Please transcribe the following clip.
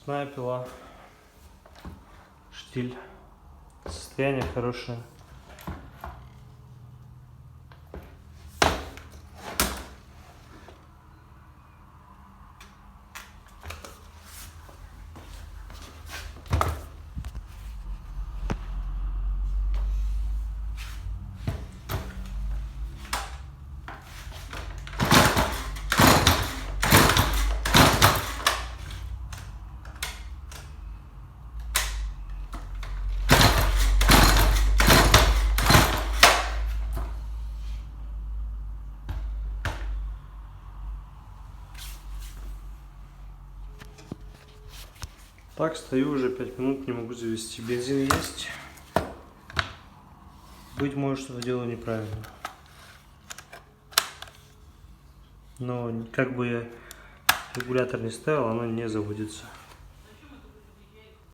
Цепная пила, штиль, состояние хорошее. Так, стою уже 5 минут, не могу завести. Бензин есть. Быть может, что-то делаю неправильно. Но как бы я регулятор не ставил, оно не заводится.